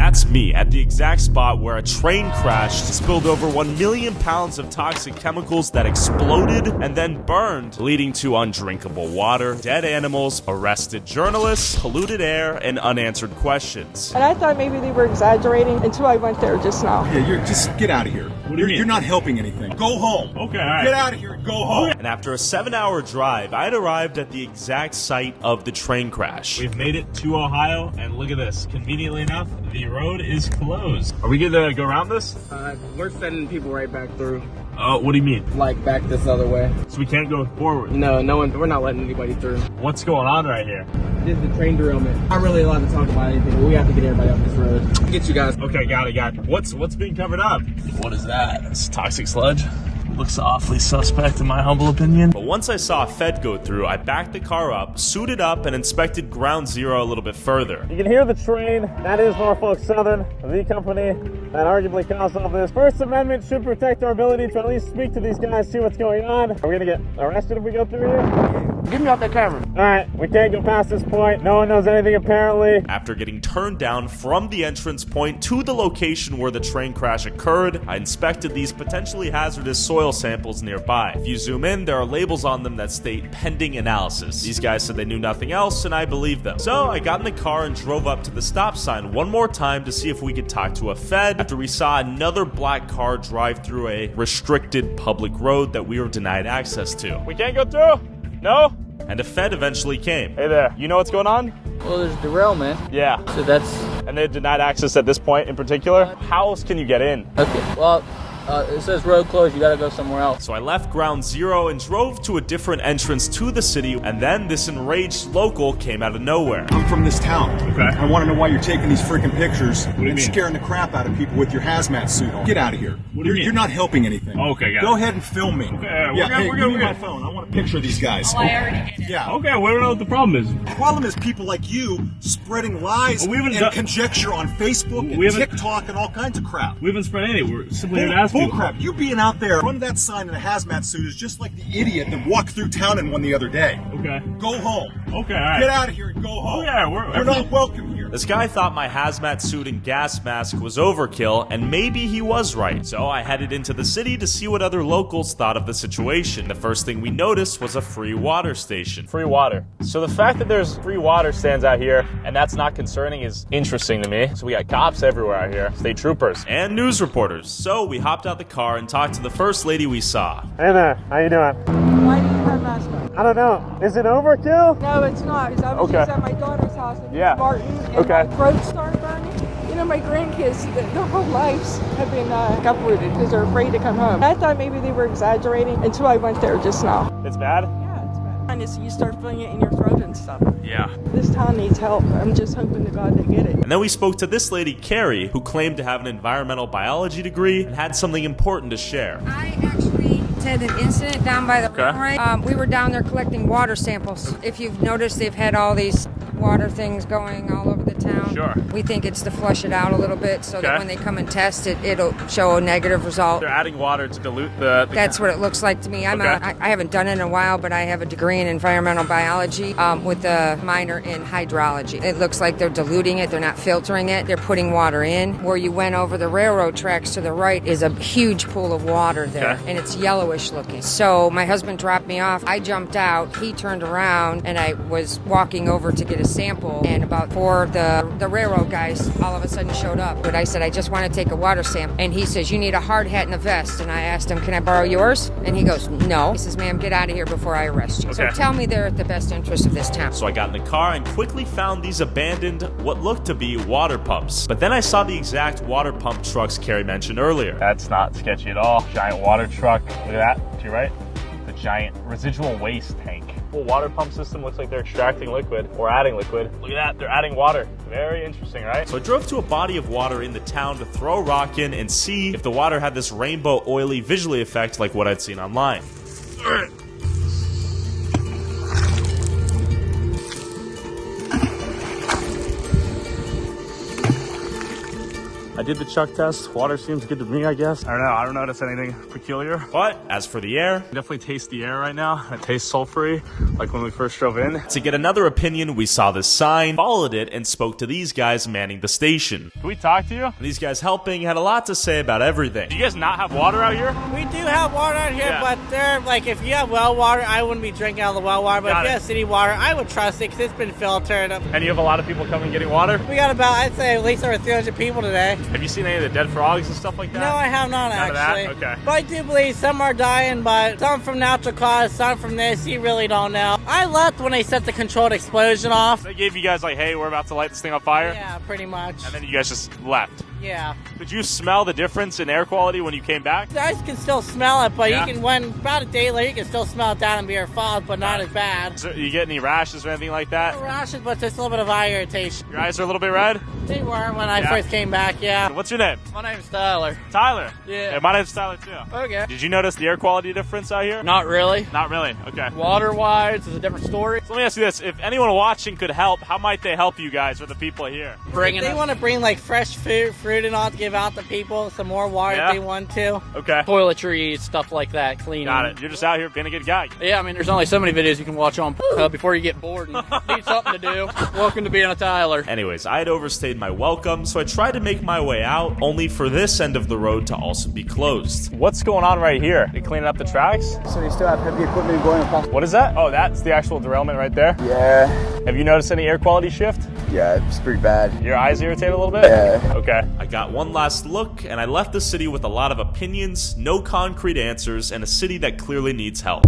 That's me, at the exact spot where a train crashed, spilled over 1 million pounds of toxic chemicals that exploded and then burned, leading to undrinkable water, dead animals, arrested journalists, polluted air, and unanswered questions. And I thought maybe they were exaggerating until I went there just now. Yeah, you're just get out of here. What do you mean? You're not helping anything. Go home. Okay, all right. Get out of here and go home. And after a 7-hour drive, I'd arrived at the exact site of the train crash. We've made it to Ohio, and look at this. Conveniently enough, the road is closed. Are we good to go around this? We're sending people right back through. What do you mean? Like back this other way. So we can't go forward? No, we're not letting anybody through. What's going on right here? This is the train derailment. I'm really allowed to talk about anything, but we have to get everybody off this road. Get you guys. Okay, got it. What's being covered up? What is that? It's toxic sludge. Looks awfully suspect in my humble opinion. But once I saw a Fed go through, I backed the car up, suited up, and inspected Ground Zero a little bit further. You can hear the train. That is Norfolk Southern, the company that arguably caused all this. First Amendment should protect our ability to at least speak to these guys, see what's going on. Are we gonna get arrested if we go through here? Get me off that camera. All right, we can't go past this point. No one knows anything apparently. After getting turned down from the entrance point to the location where the train crash occurred, I inspected these potentially hazardous soil samples nearby. If you zoom in, there are labels on them that state pending analysis. These guys said they knew nothing else, and I believed them. So I got in the car and drove up to the stop sign one more time to see if we could talk to a Fed after we saw another black car drive through a restricted public road that we were denied access to. We can't go through? No? And a Fed eventually came. Hey there, you know what's going on? Well, there's derailment. Yeah. So that's... And they denied access at this point in particular? How else can you get in? Okay, well... it says road closed, you gotta go somewhere else. So I left Ground Zero and drove to a different entrance to the city, and then this enraged local came out of nowhere. I'm from this town. Okay. I want to know why you're taking these freaking pictures do you and mean? scaring the crap out of people with your hazmat suit on. Get out of here. What do you mean? You're not helping anything. Okay, got Go it. ahead and film me. Okay, yeah, we're good, give me we're my good. phone. I want a picture of these guys. Oh, I already did it. Yeah. Okay, we don't know what the problem is. The problem is people like you spreading lies Well, we haven't and done- conjecture on Facebook and We haven't- TikTok and all kinds of crap. We haven't spread any. We're simply here to ask Bull you. crap. You being out there running that sign in a hazmat suit is just like the idiot that walked through town in one the other day. Okay. Go home. Okay, all right. Get out of here and go home. Oh, yeah, we're You're not welcome here. This guy thought my hazmat suit and gas mask was overkill, and maybe he was right. So I headed into the city to see what other locals thought of the situation. The first thing we noticed was a free water station. Free water. So the fact that there's free water stands out here and that's not concerning is interesting to me. So we got cops everywhere out here, state troopers. And news reporters. So we hopped out the car and talked to the first lady we saw. Hey there, how you doing? Why do you have mask on? I don't know. Is it overkill? No, it's not. 'Cause I was Okay. just at my daughter's house in Yeah. Martin, and Okay. my throat started burning. You know, my grandkids, their whole lives have been uprooted because they're afraid to come home. I thought maybe they were exaggerating until I went there just now. It's bad? Yeah, it's bad. And you start feeling it in your throat and stuff. Yeah. This town needs help. I'm just hoping to God they get it. And then we spoke to this lady, Carrie, who claimed to have an environmental biology degree and had something important to share. I actually had an incident down by the railway. We were down there collecting water samples. If you've noticed, they've had all these water things going all over the town. Sure. We think it's to flush it out a little bit so that Okay. when they come and test it, it'll show a negative result. They're adding water to dilute the That's what it looks like to me. I haven't done it in a while, but I have a degree in environmental biology with a minor in hydrology. It looks like they're diluting it. They're not filtering it. They're putting water in. Where you went over the railroad tracks to the right is a huge pool of water there, Okay. and it's yellowish looking. So my husband dropped me off. I jumped out. He turned around, and I was walking over to get a sample, and about four of the railroad guys all of a sudden showed up. But I said, I just want to take a water sample. And he says, you need a hard hat and a vest. And I asked him, can I borrow yours? And he goes, no. He says, ma'am, get out of here before I arrest you. So Okay. tell me they're at the best interest of this town. So I got in the car and quickly found these abandoned, what looked to be water pumps. But then I saw the exact water pump trucks Carrie mentioned earlier. That's not sketchy at all. Giant water truck. Look at that. To your right. The giant residual waste tank. Full water pump system looks like they're extracting liquid or adding liquid. Look at that. They're adding water. Very interesting, right? So I drove to a body of water in the town to throw a rock in and see if the water had this rainbow oily visually effect like what I'd seen online. I did the chuck test. Water seems good to me, I guess. I don't know. I don't notice anything peculiar. But as for the air, Definitely taste the air right now. It tastes sulfury, like when we first drove in. to get another opinion, we saw this sign, followed it, and spoke to these guys manning the station. Can we talk to you? And these guys helping had a lot to say about everything. Do you guys not have water out here? We do have water out here, Yeah. but they're like, if you have well water, I wouldn't be drinking out of the well water. But Got if you it. have city water, I would trust it because it's been filtered. And you have a lot of people coming getting water? We got about, I'd say, at least over 300 people today. Have you seen any of the dead frogs and stuff like that? No, I have not None of that? actually. Okay. But I do believe some are dying, but some from natural cause, some from this. You really don't know. I left when they set the controlled explosion off. They gave you guys like, hey, we're about to light this thing on fire? Yeah, pretty much. And then you guys just left. Yeah. Did you smell the difference in air quality when you came back? You guys can still smell it, but Yeah. you can, when about a day later, you can still smell it down in Beer Falls, but not as bad. So you get any rashes or anything like that? No rashes, but just a little bit of eye irritation. Your eyes are a little bit red? They were when I Yeah. first came back, yeah. What's your name? My name's Tyler. Tyler. Yeah. Hey, my name's Tyler too. Okay. Did you notice the air quality difference out here? Not really. Not really. Okay. Water-wise is a different story. So let me ask you this: if anyone watching could help, how might they help you guys or the people here? Bringing They up want to bring like fresh fruit and all to give out to people, some more water Yeah. if they want to. Okay. toiletries, stuff like that, cleaning. Got it. You're just out here being a good guy. Yeah, I mean, there's only so many videos you can watch on before you get bored and need something to do. Welcome to being a Tyler. Anyways, I had overstayed my welcome, so I tried to make my way out, only for this end of the road to also be closed. What's going on right here? They cleaning up the tracks? So they still have heavy equipment going across. What is that? Oh, that's the actual derailment right there. Yeah, Have you noticed any air quality shift? yeah, it's pretty bad. Your eyes irritate a little bit? Yeah. Okay. I got one last look, and I left the city with a lot of opinions, no concrete answers, and a city that clearly needs help.